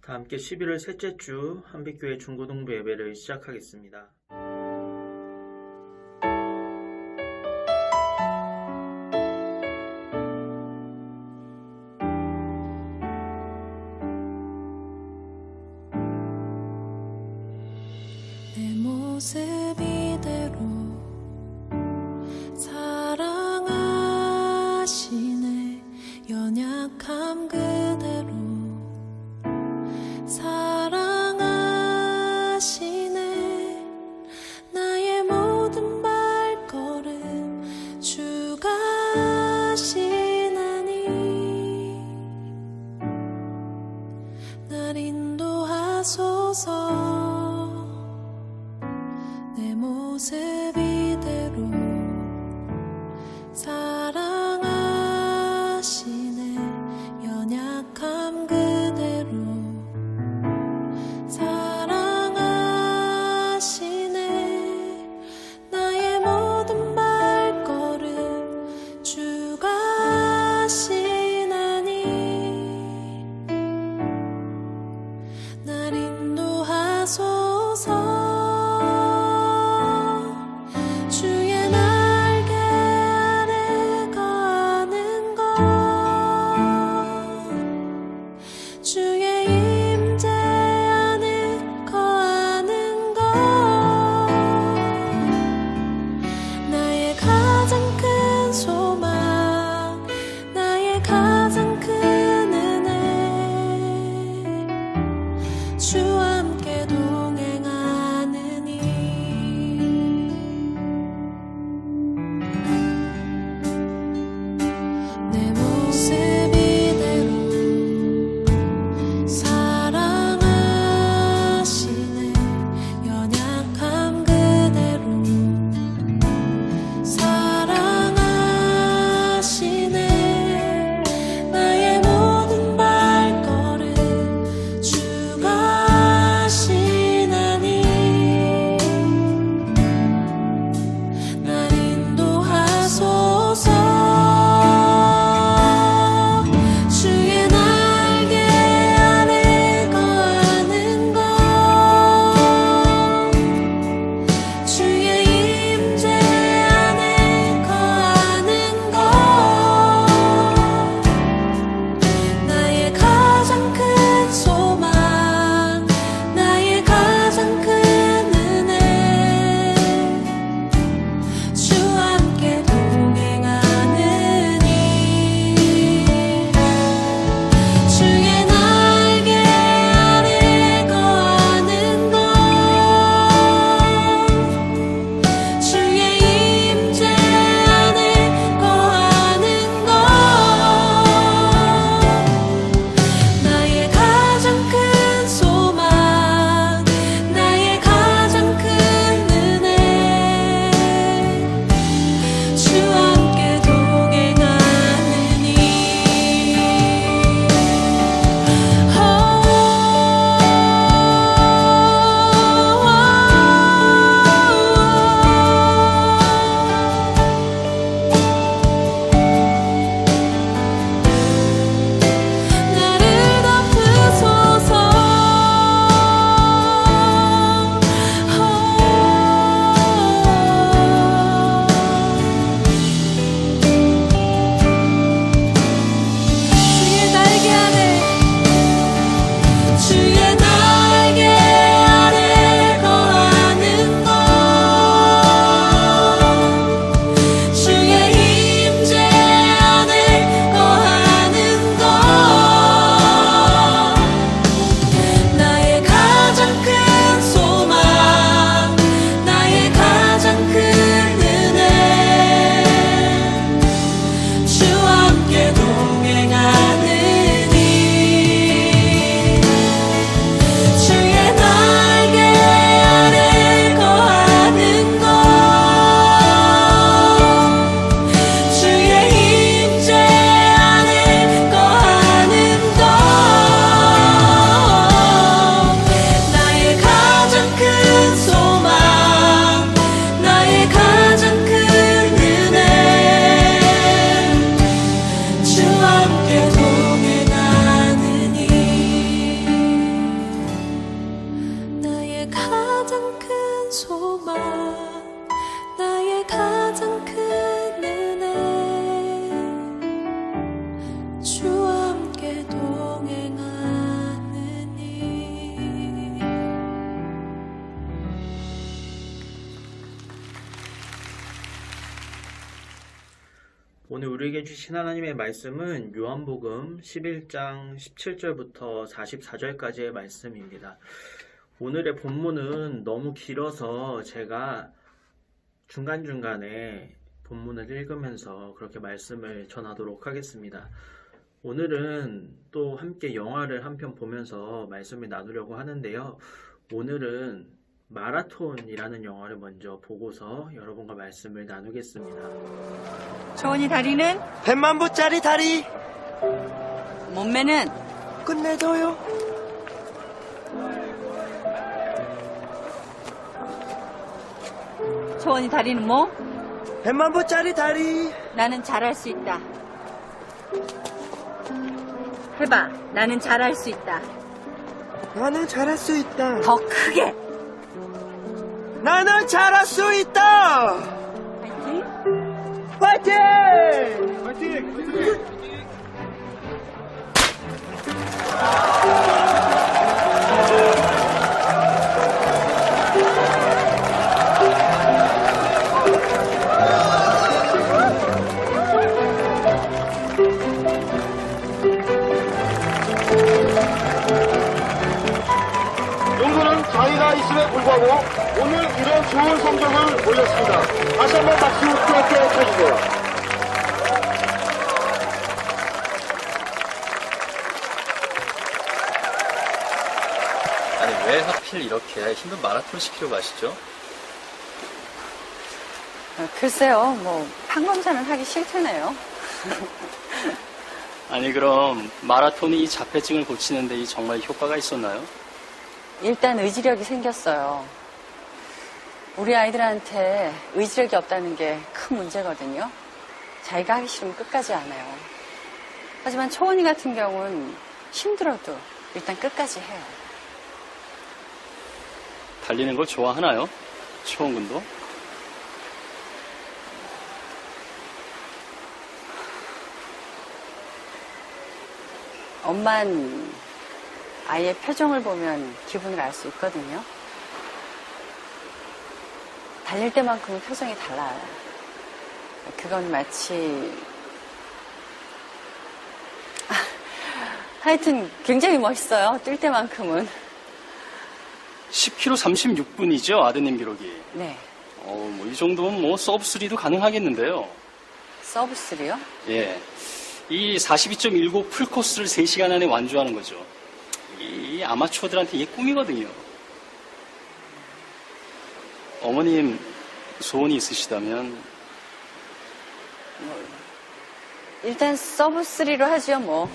다 함께 11월 셋째 주 한빛교회 중고등부 예배를 시작하겠습니다. 내 모습 이대로 사랑하시네. 연약함 그대로 사랑하시네. 나의 모든 발걸음 주가 하시나니 날 인도하소서. 내 모습 이대로 사랑하시네. 연약함 그대로 사랑하시네. 나의 모든 발걸음 주가 하시나니 날 인도하소서. 주와 함께 동행하느니 오늘 우리에게 주신 하나님의 말씀은 요한복음 11장 17절부터 44절까지의 말씀입니다. 오늘의 본문은 너무 길어서 제가 중간중간에 본문을 읽으면서 그렇게 말씀을 전하도록 하겠습니다. 오늘은 또 함께 영화를 한 편 보면서 말씀을 나누려고 하는데요. 오늘은 마라톤이라는 영화를 먼저 보고서 여러분과 말씀을 나누겠습니다. 초원이 다리는 100만 부짜리 다리 몸매는 끝내줘요. 초원이 다리는 뭐? 100만 부짜리 다리 나는 잘할 수 있다. 해봐. 나는 잘할 수 있다. 나는 잘할 수 있다. 더 크게. 나는 잘할 수 있다. 파이팅. 파이팅! 농구는 자의가 있음에 불구하고 오늘 이런 좋은 성적을 올렸습니다. 다시 한번 박수 뜨겁게 쳐주세요. 아니 왜 하필 이렇게 힘든 마라톤 시키려고 하시죠? 글쎄요. 뭐 판검사는 하기 싫다네요. 아니 그럼 마라톤이 이 자폐증을 고치는데 이 정말 효과가 있었나요? 일단 의지력이 생겼어요. 우리 아이들한테 의지력이 없다는 게 큰 문제거든요. 자기가 하기 싫으면 끝까지 안 해요. 하지만 초원이 같은 경우는 힘들어도 일단 끝까지 해요. 달리는 걸 좋아하나요? 초원군도? 엄만 아이의 표정을 보면 기분을 알 수 있거든요. 달릴 때만큼은 표정이 달라요. 그건 마치 하여튼 굉장히 멋있어요. 뛸 때만큼은. 10km 36분이죠 아드님 기록이. 네. 뭐 이 정도면 뭐 서브3도 가능하겠는데요. 서브3요? 예. 이 42.19 풀코스를 3시간 안에 완주하는 거죠. 이 아마추어들한테 이게 꿈이거든요. 어머님 소원이 있으시다면 일단 서브3로 하죠 뭐.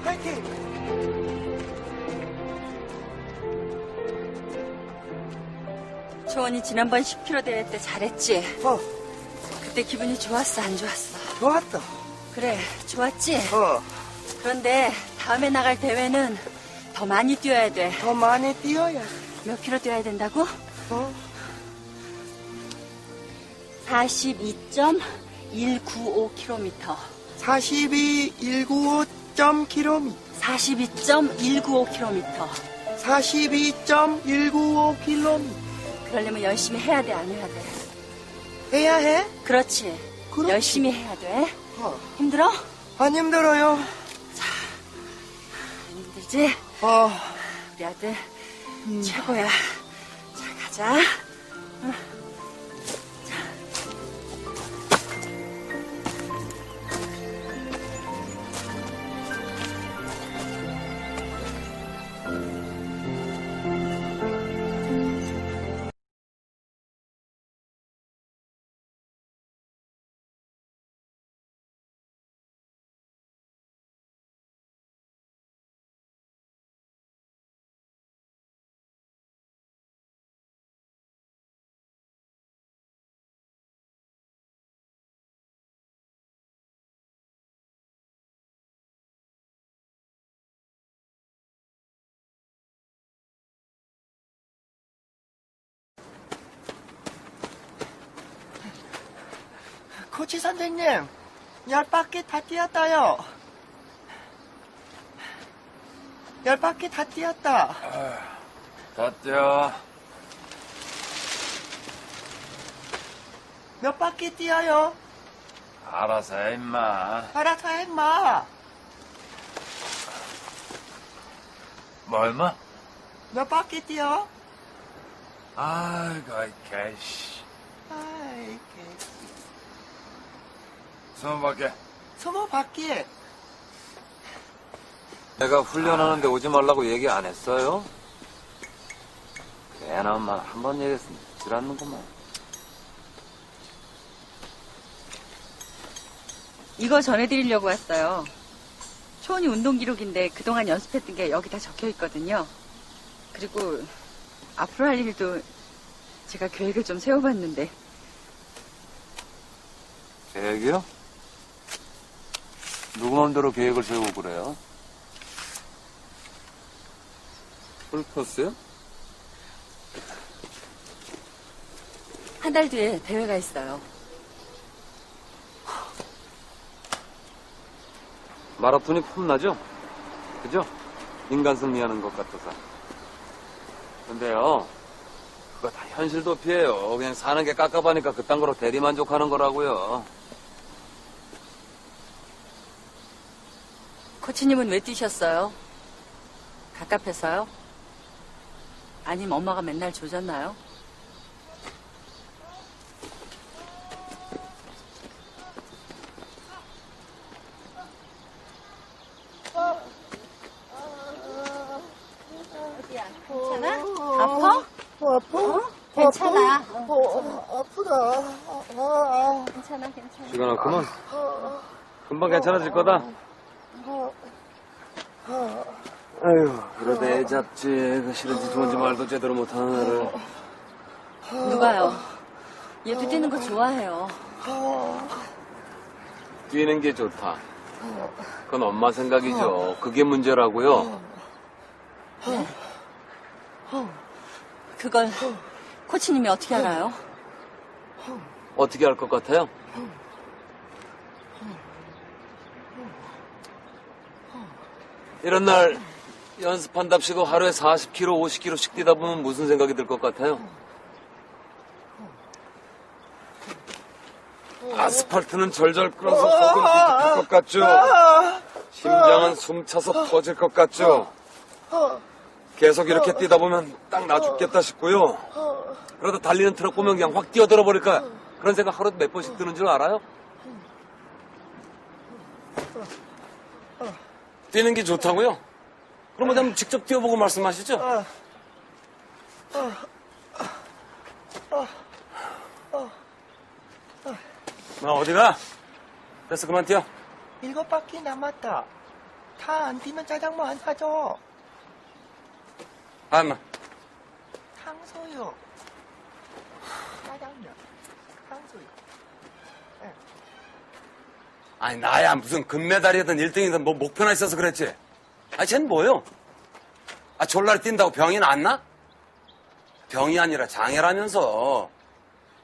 파이팅! 초원이 지난번 10km 대회 때 잘했지? 그때 기분이 좋았어 안 좋았어? 좋았다. 그래 좋았지? 더 그런데 다음에 나갈 대회는 더 많이 뛰어야 돼. 많이 뛰어야. 몇 킬로 뛰어야 된다고? 42.195km. 42.195km. 42.195km. 42.195km. 그러려면 열심히 해야 돼, 안 해야 돼? 해야 해? 그렇지. 그렇지. 열심히 해야 돼. 어. 힘들어? 안 힘들어요. 안 힘들지? 우리 아들 최고야. 자, 가자. 코치 선생님, 10바퀴 다 뛰었다요. 10바퀴 다 뛰었다. 다 뛰어. 몇 바퀴 뛰어요? 알아서 해, 임마. 알아서 해, 임마. 뭐, 임마? 몇 바퀴 뛰어? 아이고, 이 개씨. 아이, 20바퀴. 20바퀴. 내가 훈련하는데 오지 말라고 얘기 안 했어요? 괜한 말 한 번 얘기했으면 질 않는구만. 이거 전해드리려고 왔어요. 초원이 운동 기록인데 그동안 연습했던 게 여기 다 적혀 있거든요. 그리고 앞으로 할 일도 제가 계획을 좀 세워봤는데. 계획이요? 누구 맘대로 계획을 세우고 그래요? 풀코스요? 한 달 뒤에 대회가 있어요. 마라톤이 폼나죠? 그죠? 인간 승리하는 것 같아서. 근데요, 그거 다 현실 도피예요. 그냥 사는 게 깝깝하니까 그딴 거로 대리만족하는 거라고요. 코치님은 왜 뛰셨어요? 갑갑해서요? 아니면 엄마가 맨날 조졌나요? 괜찮아? 아파? 아파? 괜찮아. 아프다. 괜찮아, 괜찮아. 시간 없구만. 금방 괜찮아질 거다. 아유, 그러다 애 잡지. 그 싫은지 좋은지 말도 제대로 못하는 애를. 누가요? 얘도 뛰는 거 좋아해요. 뛰는 게 좋다. 그건 엄마 생각이죠. 그게 문제라고요. 그걸 코치님이 어떻게 알아요? 어떻게 할 것 같아요? 이런 날 연습한답시고 하루에 40km, 50km씩 뛰다 보면 무슨 생각이 들 것 같아요? 아스팔트는 절절 끓어서 속은 뒤집힐 것 같죠? 심장은 숨차서 터질 것 같죠? 계속 이렇게 뛰다 보면 딱 나 죽겠다 싶고요. 그러다 달리는 트럭 보면 그냥 확 뛰어들어 버릴까, 그런 생각 하루에 몇 번씩 드는 줄 알아요? 뛰는 게 좋다고요? 그럼 어디 한번 직접 뛰어보고 말씀하시죠. 어디가? 됐어, 그만 뛰어. 7바퀴 남았다. 다 안 뛰면 짜장면 안 사줘. 아, 인마. 탕수육. 짜장면. 탕수육. 아니, 나야 무슨 금메달이든 1등이든 뭐 목표나 있어서 그랬지. 아니, 쟤는 뭐요? 아, 졸라리 뛴다고 병이 낫나? 병이 아니라 장애라면서.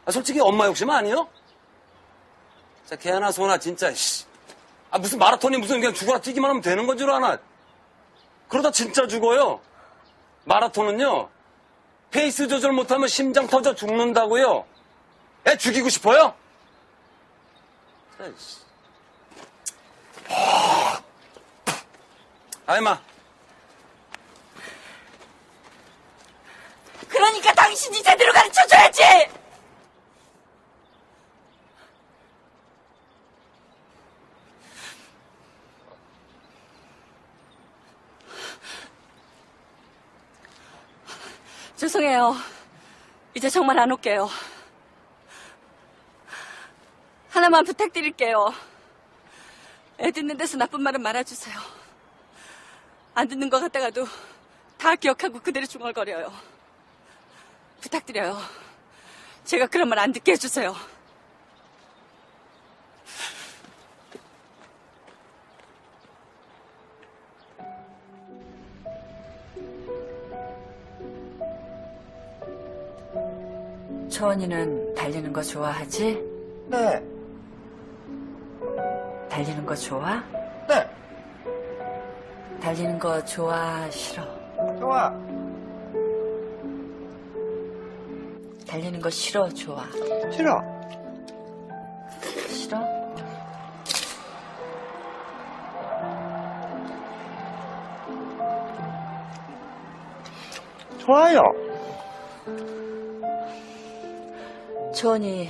아, 솔직히 엄마 욕심 아니요? 자, 개나 소나 진짜, 씨. 아, 무슨 마라톤이 무슨 그냥 죽어라 뛰기만 하면 되는 건 줄 아나? 그러다 진짜 죽어요. 마라톤은요, 페이스 조절 못하면 심장 터져 죽는다고요. 애 죽이고 싶어요? 자, 씨. 아, 임마. 그러니까 당신이 제대로 가르쳐줘야지! 죄송해요. 이제 정말 안 올게요. 하나만 부탁드릴게요. 애 듣는 데서 나쁜 말은 말아주세요. 안 듣는 것 같다가도 다 기억하고 그대로 중얼거려요. 부탁드려요. 제가 그런 말 안 듣게 해주세요. 초원이는 달리는 거 좋아하지? 네. 달리는 거 좋아? 네, 달리는 거 좋아, 싫어? 좋아. 달리는 거 싫어, 좋아? 싫어. 싫어? 좋아요. 초원이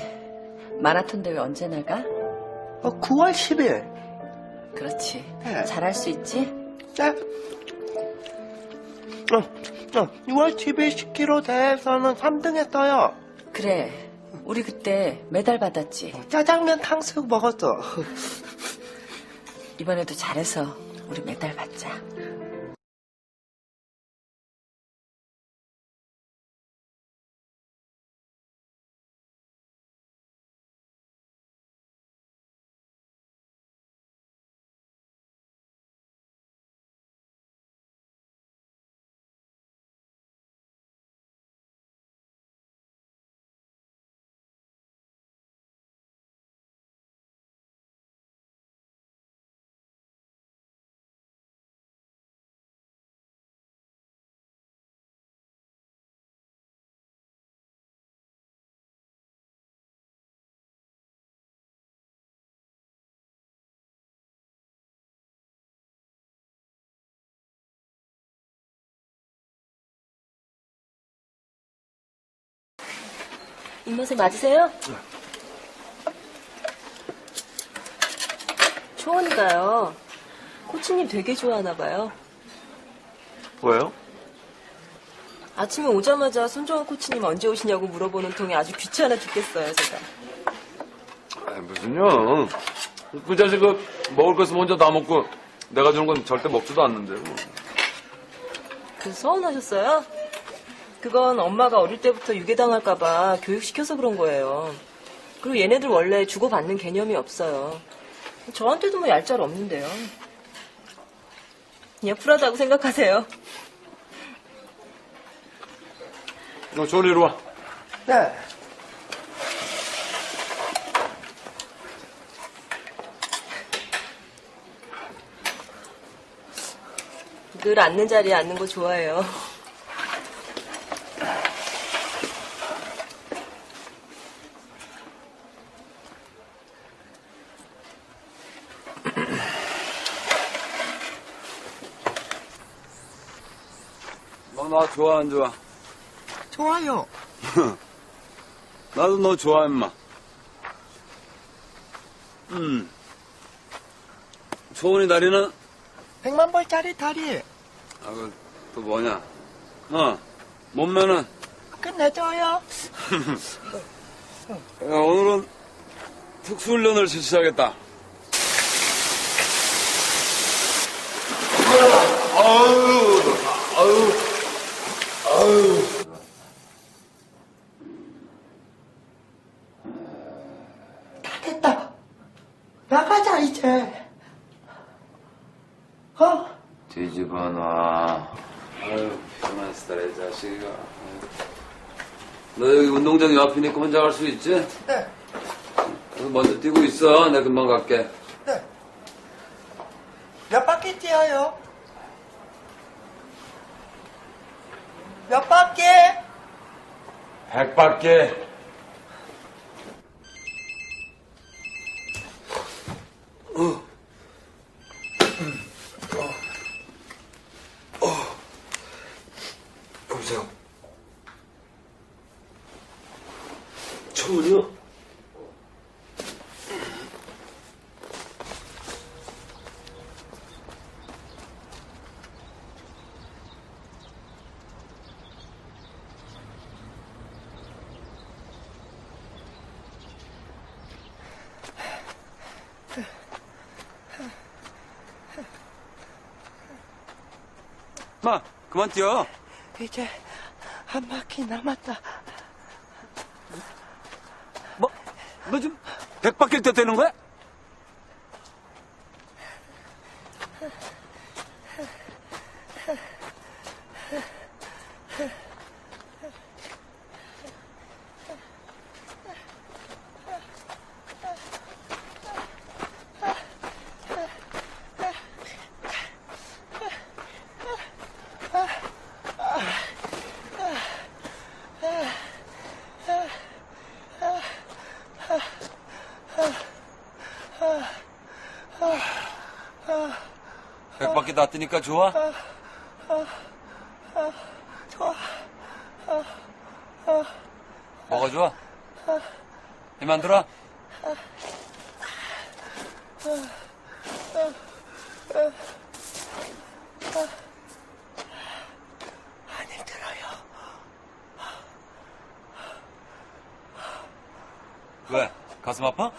마라톤 대회 언제 나가? 9월 10일. 그렇지. 네. 잘할 수 있지? 네. 6월 10일 10km 대회에서는 3등 했어요. 그래. 우리 그때 메달 받았지. 짜장면 탕수육 먹었어. 이번에도 잘해서 우리 메달 받자. 입맛에 맞으세요? 초원이가요. 코치님 되게 좋아하나 봐요. 왜요? 아침에 오자마자 손정은 코치님 언제 오시냐고 물어보는 통이 아주 귀찮아 죽겠어요, 제가. 무슨요? 그 자식 먹을 것을 먼저 다 먹고 내가 주는 건 절대 먹지도 않는데. 그래서 서운하셨어요? 그건 엄마가 어릴 때부터 유괴당할까봐 교육시켜서 그런 거예요. 그리고 얘네들 원래 주고받는 개념이 없어요. 저한테도 뭐 얄짤 없는데요. 그냥 쿨하다고 생각하세요. 조은이 이리 와. 네. 늘 앉는 자리에 앉는 거 좋아해요. 너 나 좋아 안 좋아? 좋아요. 나도 너 좋아 임마. 초은이 다리는? 100만 벌짜리 다리. 또 뭐냐? 몸매는? 끝내줘요. 야, 오늘은 특수훈련을 실시하겠다. 다 됐다. 나가자 이제. 뒤집어 놔. 가만 있어라, 이 자식아. 너 여기 운동장 옆이니까 혼자 갈 수 있지? 네. 그래서 먼저 뛰고 있어. 내가 금방 갈게. 네. 몇 바퀴 뛰어요? 몇 바퀴? 100바퀴. 여보세요? 초은이요? 마, 그만 뛰어. 이제 한 바퀴 남았다. 너 지금 100바퀴를 때 되는 거야? 백바퀴 다 뜨니까 좋아? 좋아. 뭐가 좋아? 힘 안 들어? 안 힘들어요. 왜? 가슴 아파?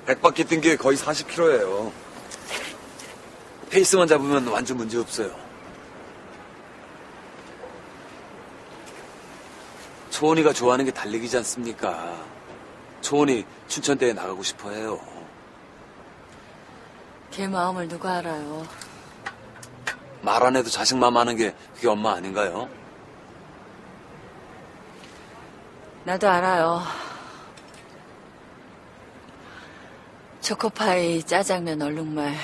백바퀴 뜬 게 거의 40km예요. 페이스만 잡으면 완전 문제 없어요. 초원이가 좋아하는 게 달리기지 않습니까? 초원이 춘천대회 나가고 싶어 해요. 걔 마음을 누가 알아요? 말 안 해도 자식 마음 아는 게 그게 엄마 아닌가요? 나도 알아요. 초코파이, 짜장면, 얼룩말.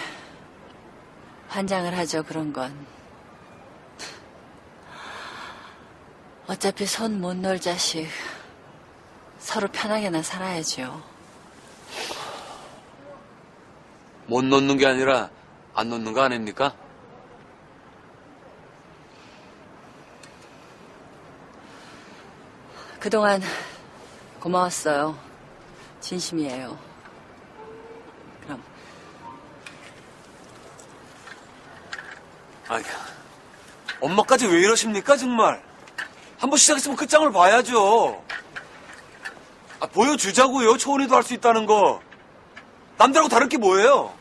환장을 하죠, 그런 건. 어차피 손 못 놓을 자식. 서로 편하게나 살아야죠. 못 놓는 게 아니라 안 놓는 거 아닙니까? 그동안 고마웠어요. 진심이에요. 그럼. 아니, 엄마까지 왜 이러십니까, 정말? 한번 시작했으면 끝장을 봐야죠. 보여주자고요, 초원이도 할 수 있다는 거. 남들하고 다를 게 뭐예요?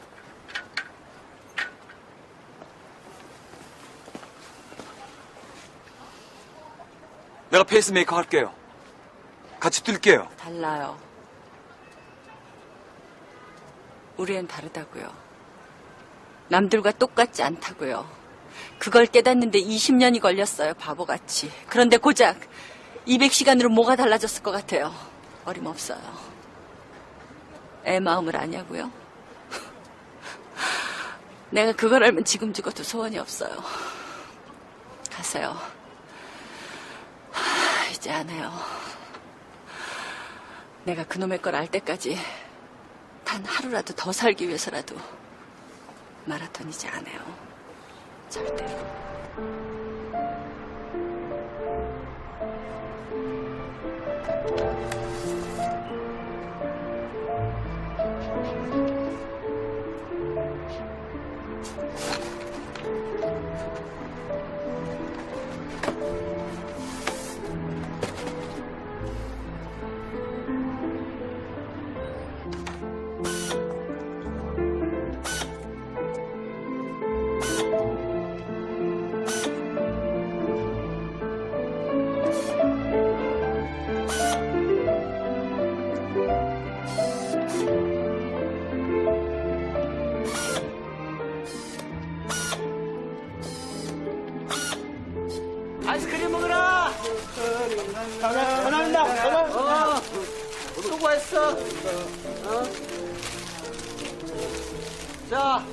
내가 페이스메이커 할게요. 같이 뛸게요. 달라요. 우리는 다르다고요. 남들과 똑같지 않다고요. 그걸 깨닫는데 20년이 걸렸어요, 바보같이. 그런데 고작 200시간으로 뭐가 달라졌을 것 같아요. 어림없어요. 애 마음을 아냐고요? 내가 그걸 알면 지금 죽어도 소원이 없어요. 가세요. 이제 안 해요. 내가 그놈의 걸 알 때까지 단 하루라도 더 살기 위해서라도 마라톤 이제 안 해요. 절대로. 왔어. 자.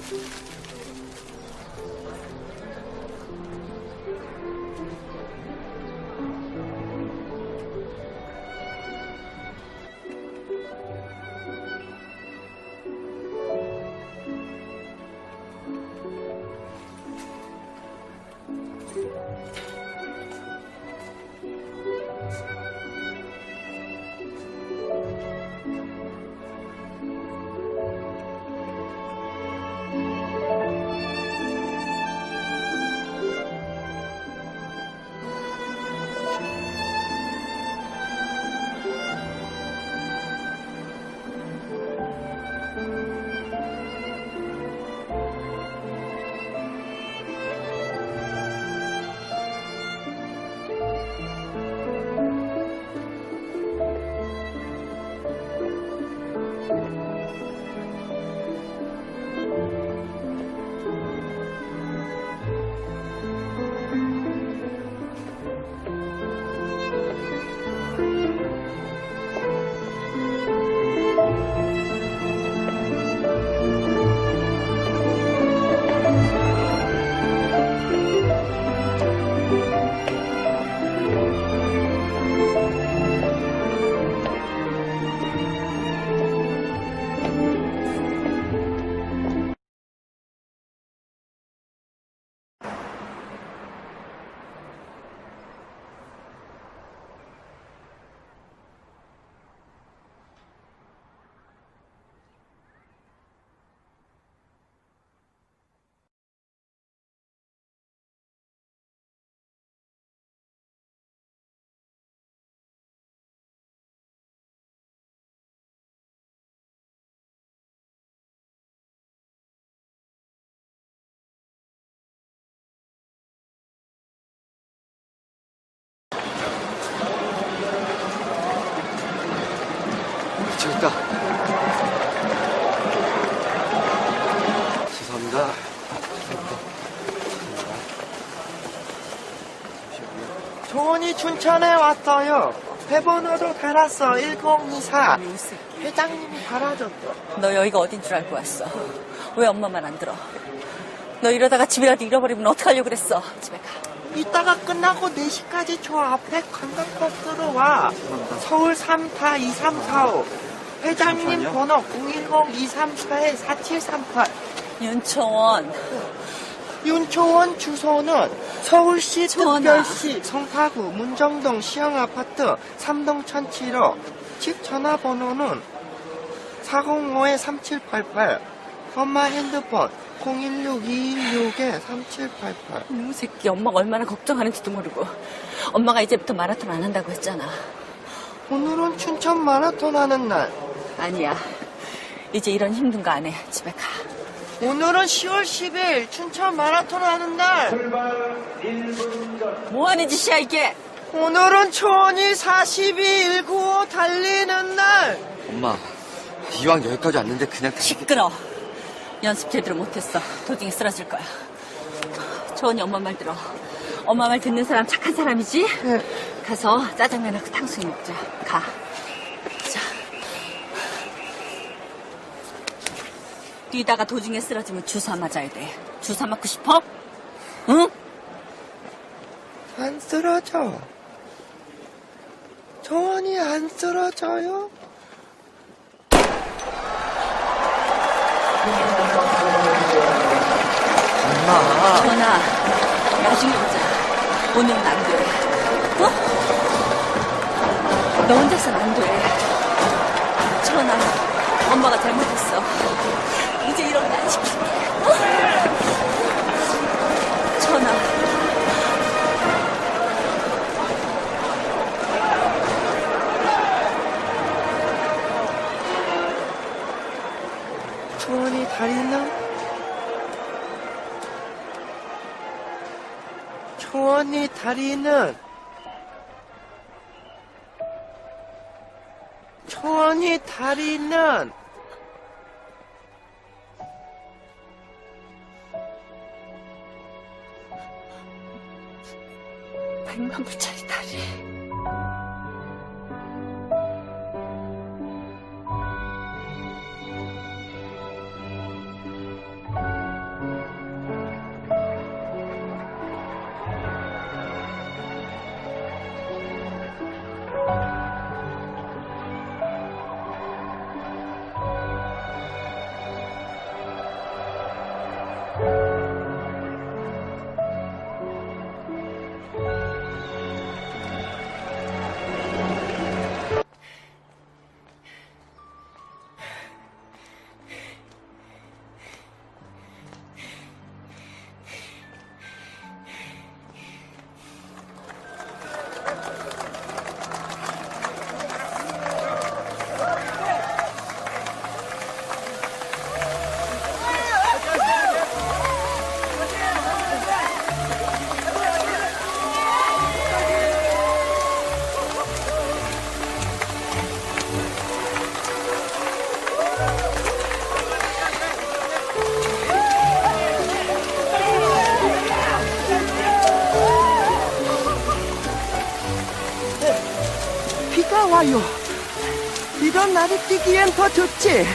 저기있다. 죄송합니다. 조원이 춘천에 왔어요. 회번호도 달았어. 1024. 회장님이 달아줬어. 너 여기가 어딘 줄 알고 왔어. 왜 엄마 말 안 들어? 너 이러다가 집이라도 잃어버리면 어떡하려고 그랬어. 집에 가. 이따가 끝나고 4시까지 저 앞에 관광버스로 와. 서울 3타 2345. 회장님 번호 010-234-4738. 윤초원. 윤초원 주소는 서울시 초원아. 특별시 성파구 문정동 시형아파트 3동 1007호. 집 전화번호는 405-3788. 엄마 핸드폰 016-216-3788. 이놈 새끼 엄마가 얼마나 걱정하는지도 모르고. 엄마가 이제부터 마라톤 안 한다고 했잖아. 오늘은 춘천 마라톤 하는 날. 아니야. 이제 이런 힘든 거 안 해. 집에 가. 오늘은 10월 10일 춘천 마라톤 하는 날. 뭐 하는 짓이야 이게. 오늘은 초원이 42-195 달리는 날. 엄마, 이왕 여기까지 왔는데 그냥 시끄러. 연습 제대로 못했어. 도중에 쓰러질 거야. 초원이 엄마 말 들어. 엄마 말 듣는 사람 착한 사람이지? 네. 가서 짜장면하고 탕수육 먹자. 가. 자. 뛰다가 도중에 쓰러지면 주사 맞아야 돼. 주사 맞고 싶어? 응? 안 쓰러져. 초원이 안 쓰러져요? 엄마. 전화. 나중에 보자. 오늘은 안 돼. 어? 너 혼자서는 안 돼. 전화. 엄마가 잘못했어. 이제 이런 거 안 시킬게. 어? 전화. 초원이 다리는? 초원이 다리는? 초원이 다리는? 100만 불짜리 다리. 이런 날이 뛰기엔 더 좋지.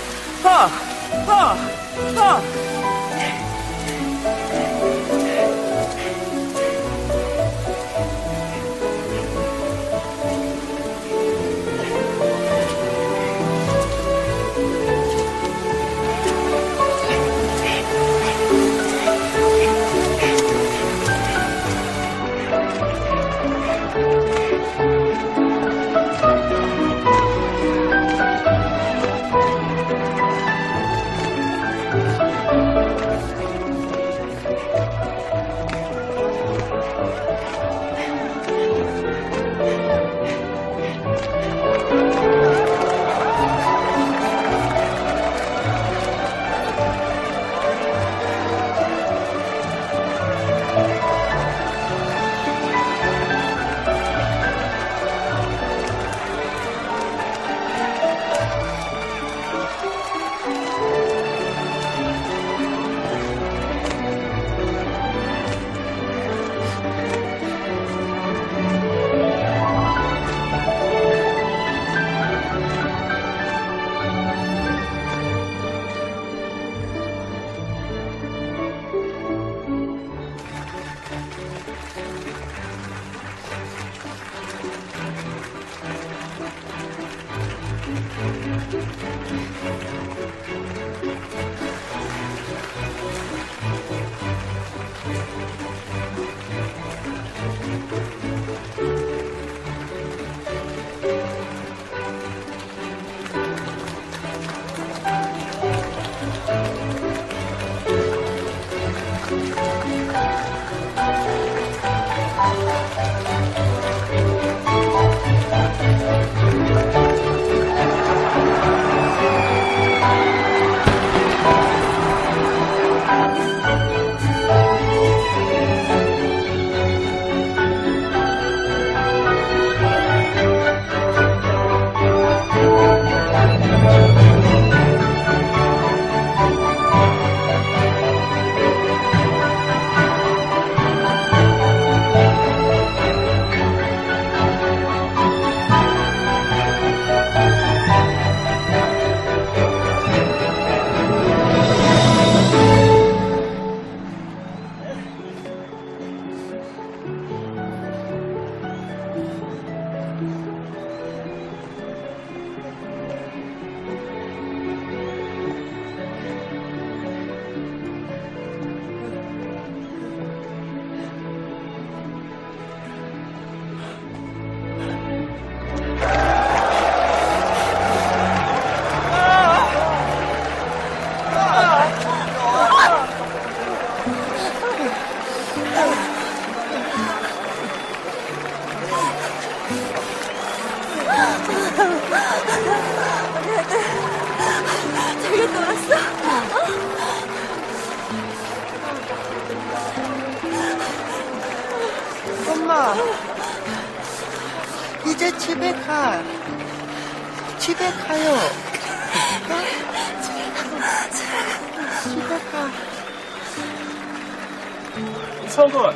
엄마, 이제 집에 가. 집에 가요. 집에 가. 이성훈.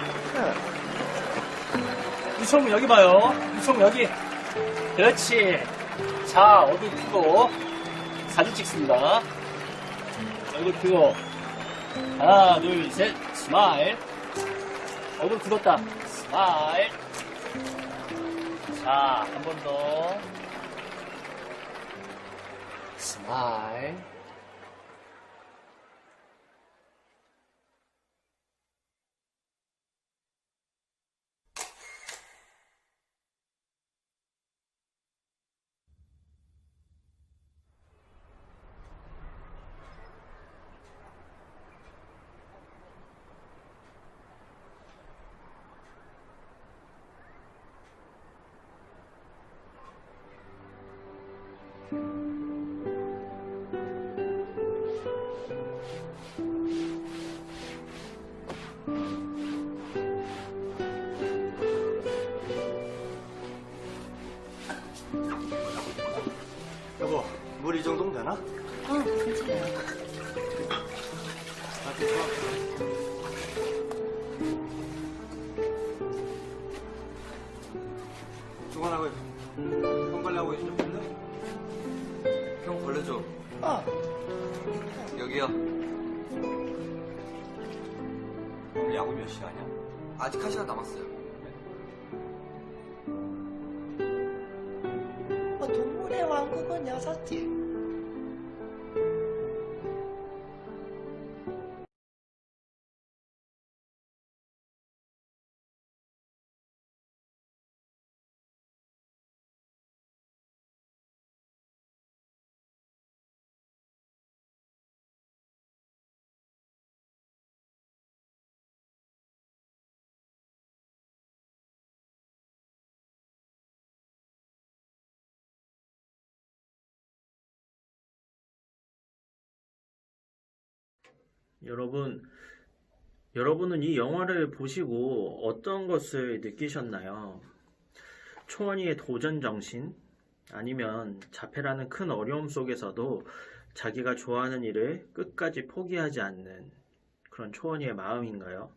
이성훈 여기 봐요. 이성훈 여기. 그렇지. 자, 얼굴 펴고 사진 찍습니다. 얼굴 펴고 하나, 둘, 셋, 스마일. 얼굴 굳었다. 스마일. 자, 한 번 더. 스마일. 여보, 물 이 정도면 되나? 괜찮아요. 중간하고 손 관리하고 있어 좀 볼래? 알려줘. 여기야. 오늘 야구 몇 시하냐? 아직 1시간 남았어요. 동물의 왕국은 6시. 여러분은 이 영화를 보시고 어떤 것을 느끼셨나요? 초원이의 도전 정신? 아니면 자폐라는 큰 어려움 속에서도 자기가 좋아하는 일을 끝까지 포기하지 않는 그런 초원이의 마음인가요?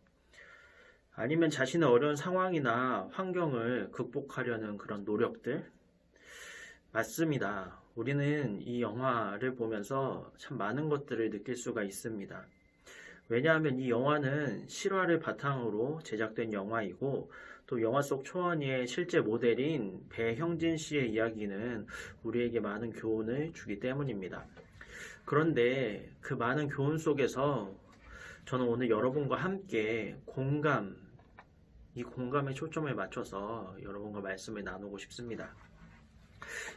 아니면 자신의 어려운 상황이나 환경을 극복하려는 그런 노력들? 맞습니다. 우리는 이 영화를 보면서 참 많은 것들을 느낄 수가 있습니다. 왜냐하면 이 영화는 실화를 바탕으로 제작된 영화이고 또 영화 속 초원이의 실제 모델인 배형진 씨의 이야기는 우리에게 많은 교훈을 주기 때문입니다. 그런데 그 많은 교훈 속에서 저는 오늘 여러분과 함께 이 공감에 초점을 맞춰서 여러분과 말씀을 나누고 싶습니다.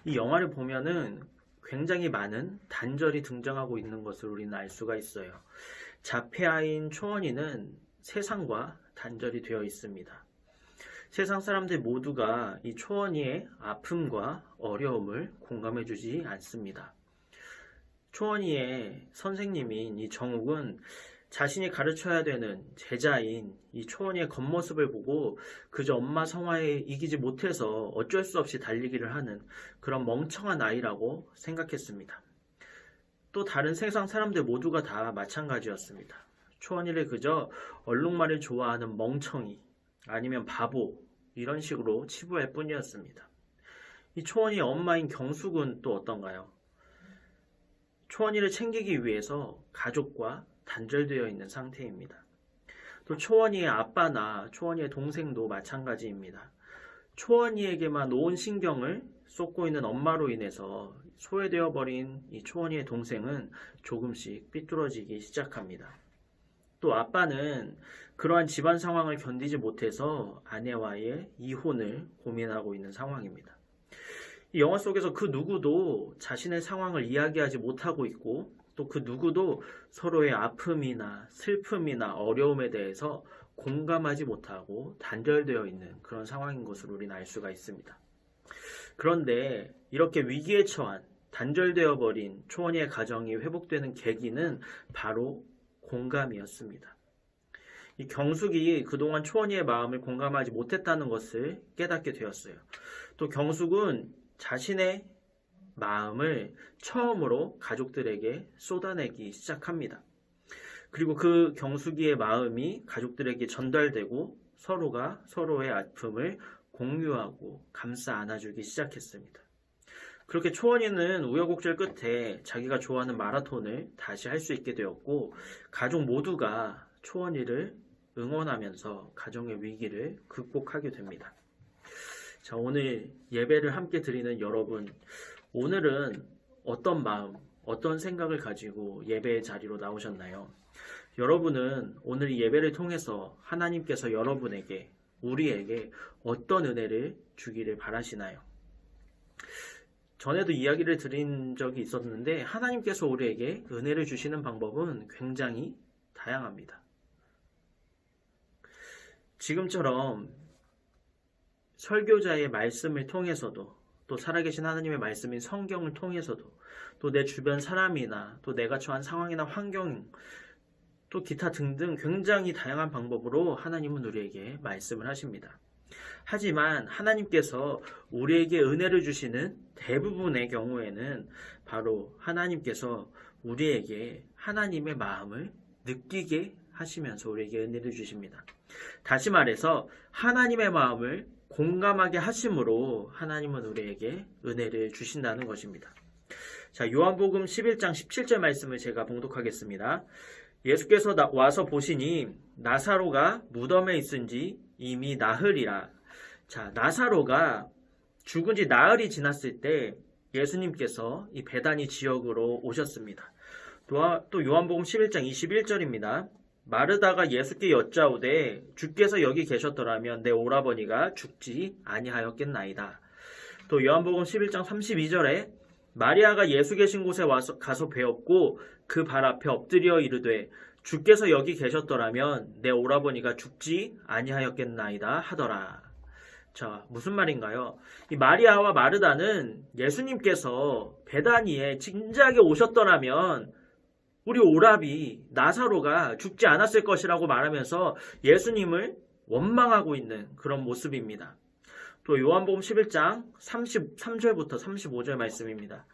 이 영화를 보면은 굉장히 많은 단절이 등장하고 있는 것을 우리는 알 수가 있어요. 자폐아인 초원이는 세상과 단절이 되어 있습니다. 세상 사람들 모두가 이 초원이의 아픔과 어려움을 공감해주지 않습니다. 초원이의 선생님인 이 정욱은 자신이 가르쳐야 되는 제자인 이 초원이의 겉모습을 보고 그저 엄마 성화에 이기지 못해서 어쩔 수 없이 달리기를 하는 그런 멍청한 아이라고 생각했습니다. 또 다른 세상 사람들 모두가 다 마찬가지였습니다. 초원이를 그저 얼룩말을 좋아하는 멍청이 아니면 바보 이런 식으로 치부할 뿐이었습니다. 이 초원이의 엄마인 경숙은 또 어떤가요? 초원이를 챙기기 위해서 가족과 단절되어 있는 상태입니다. 또 초원이의 아빠나 초원이의 동생도 마찬가지입니다. 초원이에게만 온 신경을 쏟고 있는 엄마로 인해서 소외되어 버린 이 초원이의 동생은 조금씩 삐뚤어지기 시작합니다. 또 아빠는 그러한 집안 상황을 견디지 못해서 아내와의 이혼을 고민하고 있는 상황입니다. 이 영화 속에서 그 누구도 자신의 상황을 이야기하지 못하고 있고 또 그 누구도 서로의 아픔이나 슬픔이나 어려움에 대해서 공감하지 못하고 단절되어 있는 그런 상황인 것을 우리는 알 수가 있습니다. 그런데 이렇게 위기에 처한 단절되어 버린 초원이의 가정이 회복되는 계기는 바로 공감이었습니다. 이 경숙이 그동안 초원이의 마음을 공감하지 못했다는 것을 깨닫게 되었어요. 또 경숙은 자신의 마음을 처음으로 가족들에게 쏟아내기 시작합니다. 그리고 그 경숙이의 마음이 가족들에게 전달되고 서로가 서로의 아픔을 공유하고 감싸 안아주기 시작했습니다. 그렇게 초원이는 우여곡절 끝에 자기가 좋아하는 마라톤을 다시 할 수 있게 되었고 가족 모두가 초원이를 응원하면서 가정의 위기를 극복하게 됩니다. 자, 오늘 예배를 함께 드리는 여러분, 오늘은 어떤 마음, 어떤 생각을 가지고 예배의 자리로 나오셨나요? 여러분은 오늘 이 예배를 통해서 하나님께서 여러분에게, 우리에게 어떤 은혜를 주기를 바라시나요? 전에도 이야기를 드린 적이 있었는데 하나님께서 우리에게 은혜를 주시는 방법은 굉장히 다양합니다. 지금처럼 설교자의 말씀을 통해서도 또 살아계신 하나님의 말씀인 성경을 통해서도 또 내 주변 사람이나 또 내가 처한 상황이나 환경 또 기타 등등 굉장히 다양한 방법으로 하나님은 우리에게 말씀을 하십니다. 하지만 하나님께서 우리에게 은혜를 주시는 대부분의 경우에는 바로 하나님께서 우리에게 하나님의 마음을 느끼게 하시면서 우리에게 은혜를 주십니다. 다시 말해서 하나님의 마음을 공감하게 하심으로 하나님은 우리에게 은혜를 주신다는 것입니다. 자, 요한복음 11장 17절 말씀을 제가 봉독하겠습니다. 예수께서 와서 보시니 나사로가 무덤에 있은지 이미 나흘이라. 자, 나사로가 죽은 지 나흘이 지났을 때 예수님께서 이 베다니 지역으로 오셨습니다. 또 요한복음 11장 21절입니다. 마르다가 예수께 여짜오되 주께서 여기 계셨더라면 내 오라버니가 죽지 아니하였겠나이다. 또 요한복음 11장 32절에 마리아가 예수 계신 곳에 가서 배웠고 그 발 앞에 엎드려 이르되 주께서 여기 계셨더라면 내 오라버니가 죽지 아니하였겠나이다 하더라. 자, 무슨 말인가요? 이 마리아와 마르다는 예수님께서 베다니에 진작에 오셨더라면 우리 오라비 나사로가 죽지 않았을 것이라고 말하면서 예수님을 원망하고 있는 그런 모습입니다. 또 요한복음 11장 33절부터 35절 말씀입니다.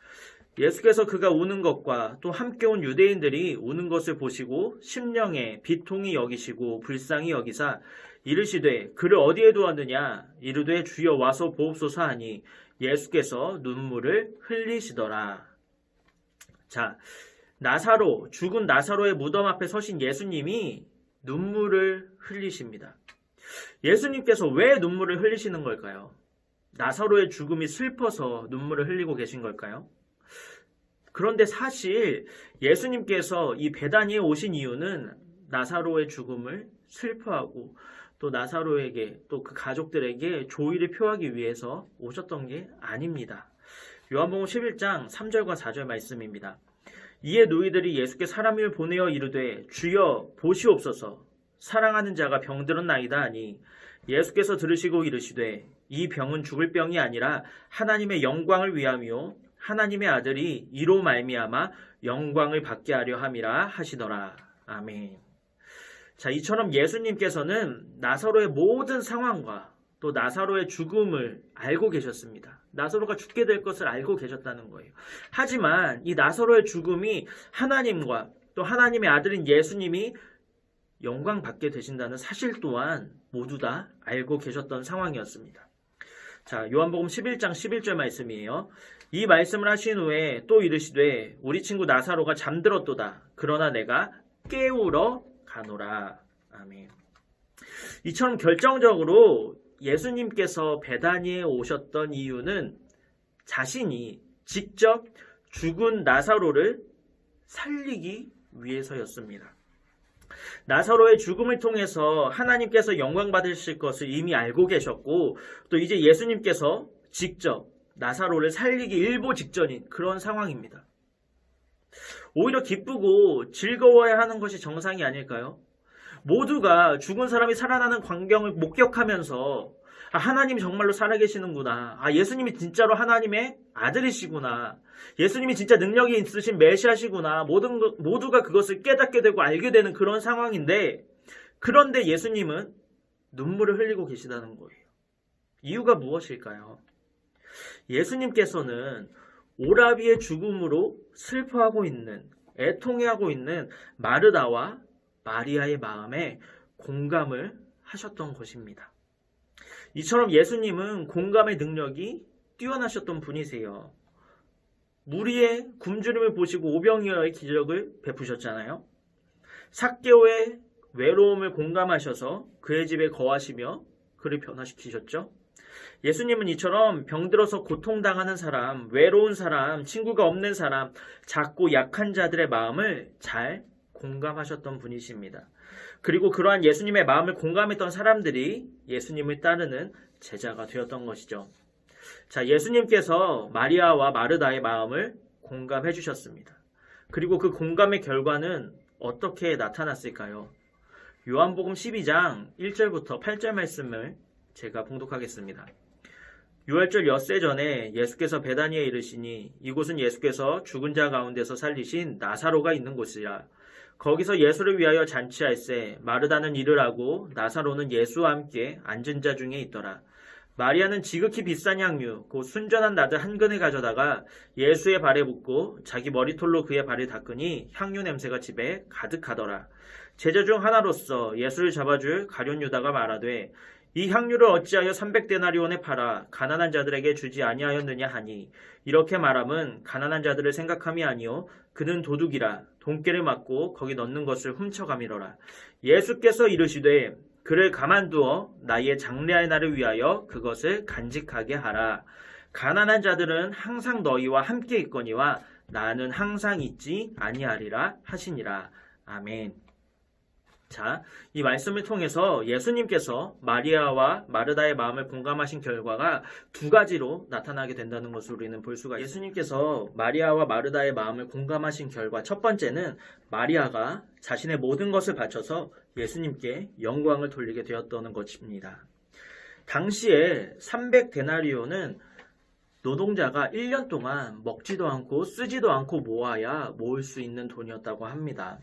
예수께서 그가 우는 것과 또 함께 온 유대인들이 우는 것을 보시고 심령에 비통히 여기시고 불쌍히 여기사 이르시되 그를 어디에 두었느냐 이르되 주여 와서 보옵소서 하니 예수께서 눈물을 흘리시더라. 자, 나사로, 죽은 나사로의 무덤 앞에 서신 예수님이 눈물을 흘리십니다. 예수님께서 왜 눈물을 흘리시는 걸까요? 나사로의 죽음이 슬퍼서 눈물을 흘리고 계신 걸까요? 그런데 사실 예수님께서 이 베다니에 오신 이유는 나사로의 죽음을 슬퍼하고 또 나사로에게 또 그 가족들에게 조의를 표하기 위해서 오셨던 게 아닙니다. 요한복음 11장 3절과 4절 말씀입니다. 이에 너희들이 예수께 사람을 보내어 이르되 주여 보시옵소서 사랑하는 자가 병들었나이다 하니 예수께서 들으시고 이르시되 이 병은 죽을 병이 아니라 하나님의 영광을 위함이요 하나님의 아들이 이로 말미암아 영광을 받게 하려 함이라 하시더라. 아멘. 자, 이처럼 예수님께서는 나사로의 모든 상황과 또 나사로의 죽음을 알고 계셨습니다. 나사로가 죽게 될 것을 알고 계셨다는 거예요. 하지만 이 나사로의 죽음이 하나님과 또 하나님의 아들인 예수님이 영광 받게 되신다는 사실 또한 모두 다 알고 계셨던 상황이었습니다. 자, 요한복음 11장 11절 말씀이에요. 이 말씀을 하신 후에 또 이르시되 우리 친구 나사로가 잠들었도다. 그러나 내가 깨우러 가노라. 아멘. 이처럼 결정적으로 예수님께서 베다니에 오셨던 이유는 자신이 직접 죽은 나사로를 살리기 위해서였습니다. 나사로의 죽음을 통해서 하나님께서 영광 받으실 것을 이미 알고 계셨고 또 이제 예수님께서 직접 나사로를 살리기 일보 직전인 그런 상황입니다. 오히려 기쁘고 즐거워야 하는 것이 정상이 아닐까요? 모두가 죽은 사람이 살아나는 광경을 목격하면서 하나님이 정말로 살아계시는구나. 예수님이 진짜로 하나님의 아들이시구나. 예수님이 진짜 능력이 있으신 메시아시구나. 모두가 그것을 깨닫게 되고 알게 되는 그런 상황인데 그런데 예수님은 눈물을 흘리고 계시다는 거예요. 이유가 무엇일까요? 예수님께서는 오라비의 죽음으로 슬퍼하고 있는, 애통해하고 있는 마르다와 마리아의 마음에 공감을 하셨던 것입니다. 이처럼 예수님은 공감의 능력이 뛰어나셨던 분이세요. 무리의 굶주림을 보시고 오병이어의 기적을 베푸셨잖아요. 삭개오의 외로움을 공감하셔서 그의 집에 거하시며 그를 변화시키셨죠. 예수님은 이처럼 병들어서 고통당하는 사람, 외로운 사람, 친구가 없는 사람, 작고 약한 자들의 마음을 잘 공감하셨던 분이십니다. 그리고 그러한 예수님의 마음을 공감했던 사람들이 예수님을 따르는 제자가 되었던 것이죠. 자, 예수님께서 마리아와 마르다의 마음을 공감해 주셨습니다. 그리고 그 공감의 결과는 어떻게 나타났을까요? 요한복음 12장 1절부터 8절 말씀을 제가 봉독하겠습니다. 유월절 엿새 전에 예수께서 베다니에 이르시니 이곳은 예수께서 죽은 자 가운데서 살리신 나사로가 있는 곳이라. 거기서 예수를 위하여 잔치할세 마르다는 일을 하고 나사로는 예수와 함께 앉은 자 중에 있더라. 마리아는 지극히 비싼 향유 곧 순전한 나드 한 근을 가져다가 예수의 발에 붓고 자기 머리털로 그의 발을 닦으니 향유 냄새가 집에 가득하더라. 제자 중 하나로서 예수를 잡아줄 가룟 유다가 말하되 이 향유를 어찌하여 300데나리온에 팔아 가난한 자들에게 주지 아니하였느냐 하니 이렇게 말함은 가난한 자들을 생각함이 아니요 그는 도둑이라 돈깨를 맞고 거기 넣는 것을 훔쳐가미러라. 예수께서 이르시되 그를 가만두어 나의 장래의 날을 위하여 그것을 간직하게 하라. 가난한 자들은 항상 너희와 함께 있거니와 나는 항상 있지 아니하리라 하시니라. 아멘. 자, 이 말씀을 통해서 예수님께서 마리아와 마르다의 마음을 공감하신 결과가 두 가지로 나타나게 된다는 것을 우리는 볼 수가 있습니다. 예수님께서 마리아와 마르다의 마음을 공감하신 결과 첫 번째는 마리아가 자신의 모든 것을 바쳐서 예수님께 영광을 돌리게 되었다는 것입니다. 당시에 300데나리온은 노동자가 1년 동안 먹지도 않고 쓰지도 않고 모아야 모을 수 있는 돈이었다고 합니다.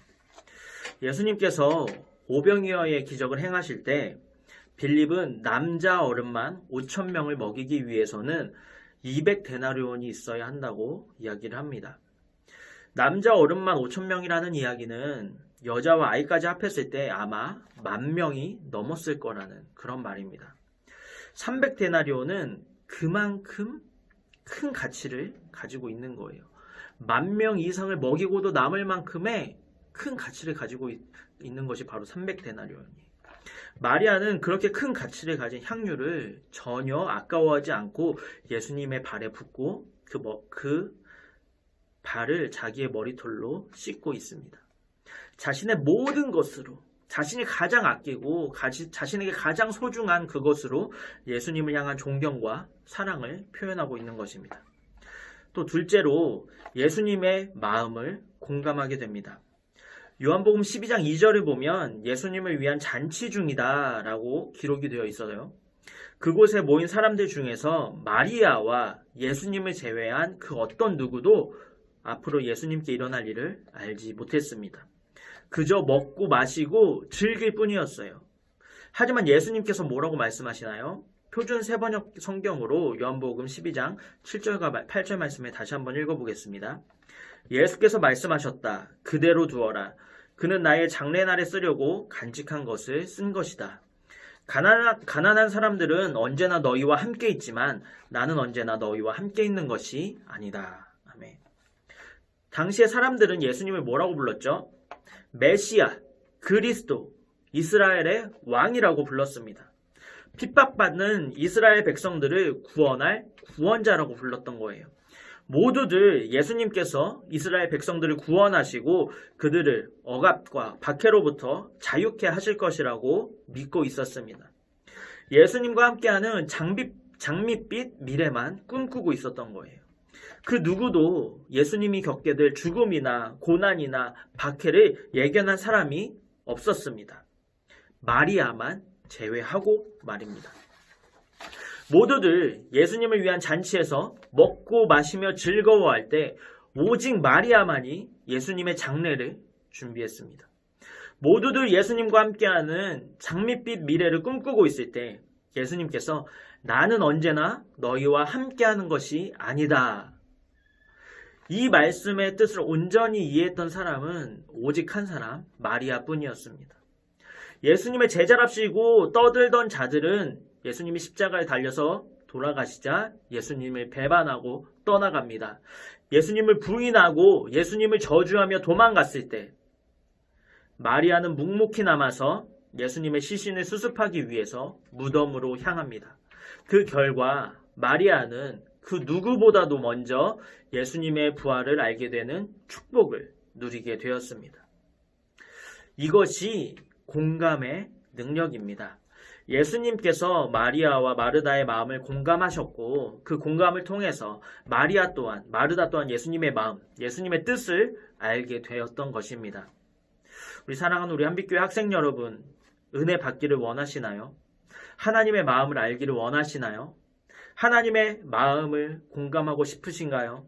예수님께서 오병이어의 기적을 행하실 때 빌립은 남자 어른만 5,000명을 먹이기 위해서는 200데나리온이 있어야 한다고 이야기를 합니다. 남자 어른만 5,000명이라는 이야기는 여자와 아이까지 합했을 때 아마 10,000명이 넘었을 거라는 그런 말입니다. 300데나리온은 그만큼 큰 가치를 가지고 있는 거예요. 10,000명 이상을 먹이고도 남을 만큼의 큰 가치를 가지고 있는 것이 바로 300데나리온이에요. 마리아는 그렇게 큰 가치를 가진 향유를 전혀 아까워하지 않고 예수님의 발에 붓고 그 발을 자기의 머리털로 씻고 있습니다. 자신의 모든 것으로, 자신이 가장 아끼고 자신에게 가장 소중한 그것으로 예수님을 향한 존경과 사랑을 표현하고 있는 것입니다. 또 둘째로 예수님의 마음을 공감하게 됩니다. 요한복음 12장 2절을 보면 예수님을 위한 잔치 중이다 라고 기록이 되어 있어요. 그곳에 모인 사람들 중에서 마리아와 예수님을 제외한 그 어떤 누구도 앞으로 예수님께 일어날 일을 알지 못했습니다. 그저 먹고 마시고 즐길 뿐이었어요. 하지만 예수님께서 뭐라고 말씀하시나요? 표준 세번역 성경으로 요한복음 12장 7절과 8절 말씀에 다시 한번 읽어보겠습니다. 예수께서 말씀하셨다. 그대로 두어라. 그는 나의 장래날에 쓰려고 간직한 것을 쓴 것이다. 가난한 사람들은 언제나 너희와 함께 있지만 나는 언제나 너희와 함께 있는 것이 아니다. 아멘. 당시의 사람들은 예수님을 뭐라고 불렀죠? 메시아, 그리스도, 이스라엘의 왕이라고 불렀습니다. 핍박받는 이스라엘 백성들을 구원할 구원자라고 불렀던 거예요. 모두들 예수님께서 이스라엘 백성들을 구원하시고 그들을 억압과 박해로부터 자유케 하실 것이라고 믿고 있었습니다. 예수님과 함께하는 장밋빛 미래만 꿈꾸고 있었던 거예요. 그 누구도 예수님이 겪게 될 죽음이나 고난이나 박해를 예견한 사람이 없었습니다. 마리아만 제외하고 말입니다. 모두들 예수님을 위한 잔치에서 먹고 마시며 즐거워할 때 오직 마리아만이 예수님의 장례를 준비했습니다. 모두들 예수님과 함께하는 장밋빛 미래를 꿈꾸고 있을 때 예수님께서 나는 언제나 너희와 함께하는 것이 아니다. 이 말씀의 뜻을 온전히 이해했던 사람은 오직 한 사람, 마리아뿐이었습니다. 예수님의 제자랍시고 떠들던 자들은 예수님이 십자가에 달려서 돌아가시자 예수님을 배반하고 떠나갑니다. 예수님을 부인하고 예수님을 저주하며 도망갔을 때 마리아는 묵묵히 남아서 예수님의 시신을 수습하기 위해서 무덤으로 향합니다. 그 결과 마리아는 그 누구보다도 먼저 예수님의 부활을 알게 되는 축복을 누리게 되었습니다. 이것이 공감의 능력입니다. 예수님께서 마리아와 마르다의 마음을 공감하셨고 그 공감을 통해서 마르다 또한 예수님의 마음, 예수님의 뜻을 알게 되었던 것입니다. 우리 사랑하는 우리 한빛교회 학생 여러분, 은혜 받기를 원하시나요? 하나님의 마음을 알기를 원하시나요? 하나님의 마음을 공감하고 싶으신가요?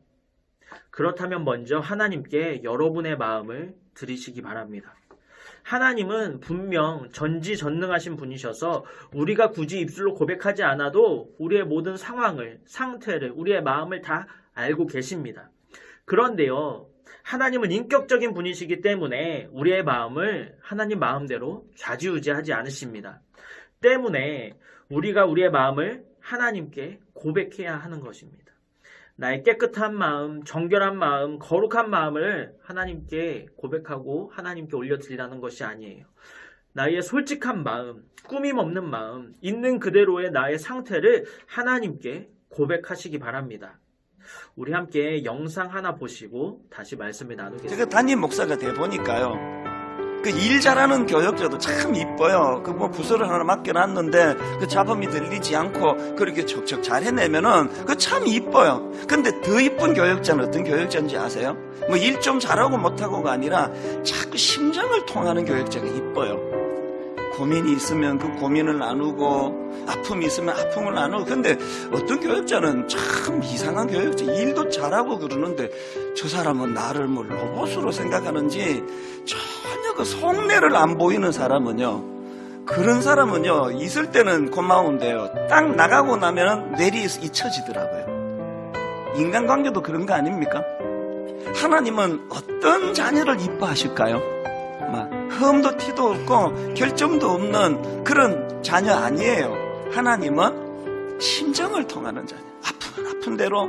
그렇다면 먼저 하나님께 여러분의 마음을 드리시기 바랍니다. 하나님은 분명 전지전능하신 분이셔서 우리가 굳이 입술로 고백하지 않아도 우리의 모든 상태를, 우리의 마음을 다 알고 계십니다. 그런데요, 하나님은 인격적인 분이시기 때문에 우리의 마음을 하나님 마음대로 좌지우지하지 않으십니다. 때문에 우리가 우리의 마음을 하나님께 고백해야 하는 것입니다. 나의 깨끗한 마음, 정결한 마음, 거룩한 마음을 하나님께 고백하고 하나님께 올려드리라는 것이 아니에요. 나의 솔직한 마음, 꾸밈 없는 마음, 있는 그대로의 나의 상태를 하나님께 고백하시기 바랍니다. 우리 함께 영상 하나 보시고 다시 말씀을 나누겠습니다. 제가 담임 목사가 돼 보니까요. 그 일 잘하는 교역자도 참 이뻐요. 그 뭐 부서를 하나 맡겨놨는데 그 잡음이 들리지 않고 그렇게 척척 잘 해내면은 그 참 이뻐요. 근데 더 이쁜 교역자는 어떤 교역자인지 아세요? 뭐 일 좀 잘하고 못하고가 아니라 자꾸 심정을 통하는 교역자가 이뻐요. 고민이 있으면 그 고민을 나누고 아픔이 있으면 아픔을 나누고. 근데 어떤 교역자는 참 이상한 교역자, 일도 잘하고 그러는데 저 사람은 나를 뭐 로봇으로 생각하는지 전혀 그 속내를 안 보이는 사람은요, 그런 사람은요 있을 때는 고마운데요 딱 나가고 나면 뇌리 잊혀지더라고요. 인간관계도 그런 거 아닙니까? 하나님은 어떤 자녀를 이뻐하실까요? 막 흠도 티도 없고 결점도 없는 그런 자녀 아니에요. 하나님은 심정을 통하는 자녀. 아프면 아픈 대로.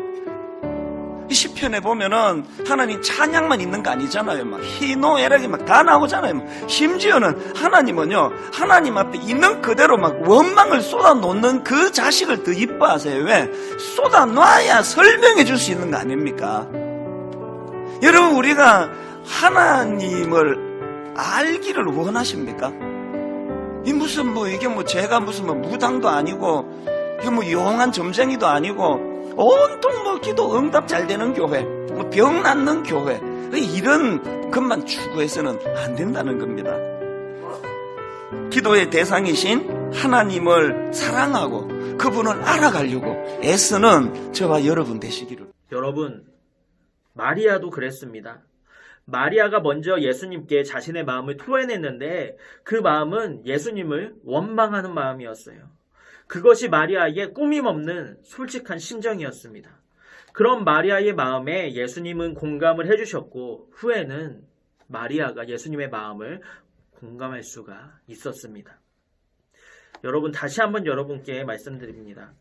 시편에 보면은 하나님 찬양만 있는 거 아니잖아요. 막 희노애락이 막 다 나오잖아요. 심지어는 하나님은요, 하나님 앞에 있는 그대로 막 원망을 쏟아놓는 그 자식을 더 이뻐하세요. 왜? 쏟아놔야 설명해 줄 수 있는 거 아닙니까? 여러분, 우리가 하나님을 알기를 원하십니까? 이 무슨 뭐 이게 뭐 제가 무슨 뭐 무당도 아니고 이게 뭐 용한 점쟁이도 아니고 온통 뭐 기도 응답 잘 되는 교회, 뭐 병 낫는 교회, 이런 것만 추구해서는 안 된다는 겁니다. 기도의 대상이신 하나님을 사랑하고 그분을 알아가려고 애쓰는 저와 여러분 되시기를. 여러분, 마리아도 그랬습니다. 마리아가 먼저 예수님께 자신의 마음을 토해냈는데 그 마음은 예수님을 원망하는 마음이었어요. 그것이 마리아의 꾸밈 없는 솔직한 심정이었습니다. 그런 마리아의 마음에 예수님은 공감을 해주셨고 후에는 마리아가 예수님의 마음을 공감할 수가 있었습니다. 여러분, 다시 한번 여러분께 말씀드립니다.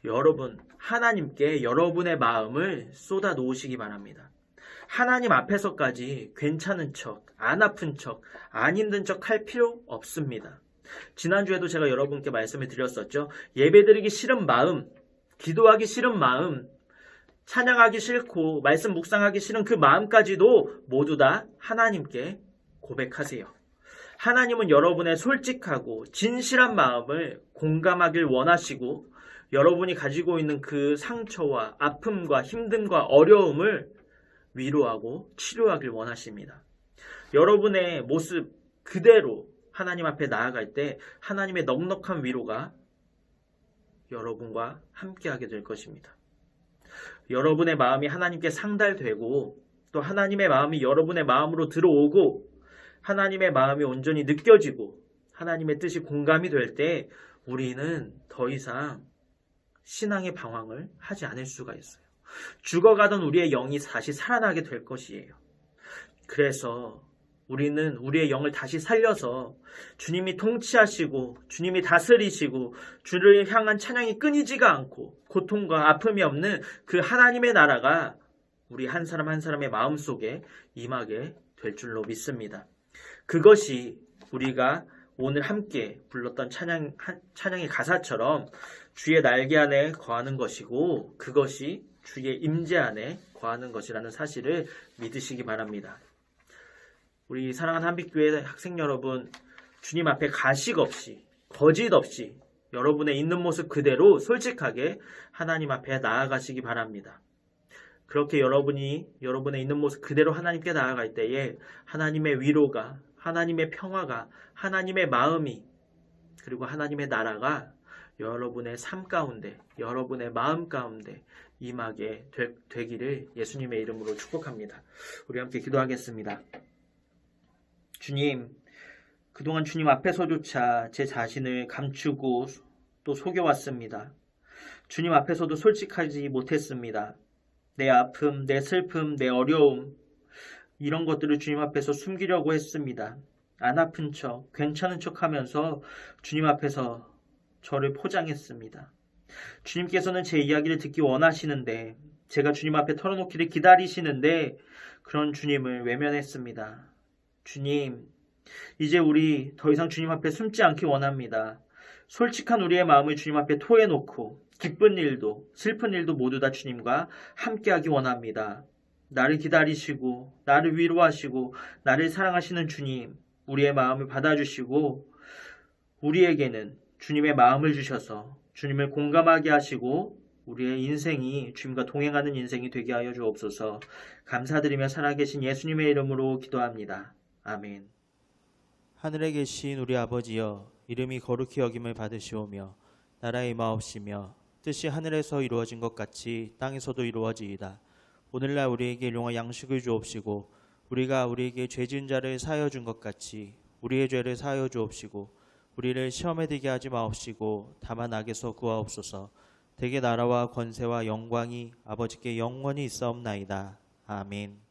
여러분, 하나님께 여러분의 마음을 쏟아 놓으시기 바랍니다. 하나님 앞에서까지 괜찮은 척, 안 아픈 척, 안 힘든 척 할 필요 없습니다. 지난주에도 제가 여러분께 말씀을 드렸었죠. 예배드리기 싫은 마음, 기도하기 싫은 마음, 찬양하기 싫고 말씀 묵상하기 싫은 그 마음까지도 모두 다 하나님께 고백하세요. 하나님은 여러분의 솔직하고 진실한 마음을 공감하길 원하시고 여러분이 가지고 있는 그 상처와 아픔과 힘듦과 어려움을 위로하고 치료하길 원하십니다. 여러분의 모습 그대로 하나님 앞에 나아갈 때 하나님의 넉넉한 위로가 여러분과 함께하게 될 것입니다. 여러분의 마음이 하나님께 상달되고 또 하나님의 마음이 여러분의 마음으로 들어오고 하나님의 마음이 온전히 느껴지고 하나님의 뜻이 공감이 될 때 우리는 더 이상 신앙의 방황을 하지 않을 수가 있어요. 죽어가던 우리의 영이 다시 살아나게 될 것이에요. 그래서 우리는 우리의 영을 다시 살려서 주님이 통치하시고 주님이 다스리시고 주를 향한 찬양이 끊이지가 않고 고통과 아픔이 없는 그 하나님의 나라가 우리 한 사람 한 사람의 마음속에 임하게 될 줄로 믿습니다. 그것이 우리가 오늘 함께 불렀던 찬양의 가사처럼 주의 날개 안에 거하는 것이고 그것이 주의 임재 안에 거하는 것이라는 사실을 믿으시기 바랍니다. 우리 사랑하는 한빛교회 학생 여러분, 주님 앞에 가식 없이 거짓 없이 여러분의 있는 모습 그대로 솔직하게 하나님 앞에 나아가시기 바랍니다. 그렇게 여러분이 여러분의 있는 모습 그대로 하나님께 나아갈 때에 하나님의 위로가, 하나님의 평화가, 하나님의 마음이 그리고 하나님의 나라가 여러분의 삶 가운데, 여러분의 마음 가운데 임하게 되기를 예수님의 이름으로 축복합니다. 우리 함께 기도하겠습니다. 주님, 그동안 주님 앞에서조차 제 자신을 감추고 또 속여왔습니다. 주님 앞에서도 솔직하지 못했습니다. 내 아픔, 내 슬픔, 내 어려움 이런 것들을 주님 앞에서 숨기려고 했습니다. 안 아픈 척, 괜찮은 척 하면서 주님 앞에서 저를 포장했습니다. 주님께서는 제 이야기를 듣기 원하시는데, 제가 주님 앞에 털어놓기를 기다리시는데, 그런 주님을 외면했습니다. 주님, 이제 우리 더 이상 주님 앞에 숨지 않기 원합니다. 솔직한 우리의 마음을 주님 앞에 토해놓고 기쁜 일도 슬픈 일도 모두 다 주님과 함께하기 원합니다. 나를 기다리시고 나를 위로하시고 나를 사랑하시는 주님, 우리의 마음을 받아주시고 우리에게는 주님의 마음을 주셔서 주님을 공감하게 하시고 우리의 인생이 주님과 동행하는 인생이 되게 하여 주옵소서. 감사드리며 살아계신 예수님의 이름으로 기도합니다. 아멘. 하늘에 계신 우리 아버지여, 이름이 거룩히 여김을 받으시오며 나라의 임하옵시며 뜻이 하늘에서 이루어진 것 같이 땅에서도 이루어지이다. 오늘날 우리에게 일용할 양식을 주옵시고 우리가 우리에게 죄 지은 자를 사하여 준 것 같이 우리의 죄를 사하여 주옵시고 우리를 시험에 들게 하지 마옵시고 다만 악에서 구하옵소서. 대개 나라와 권세와 영광이 아버지께 영원히 있사옵나이다. 아멘.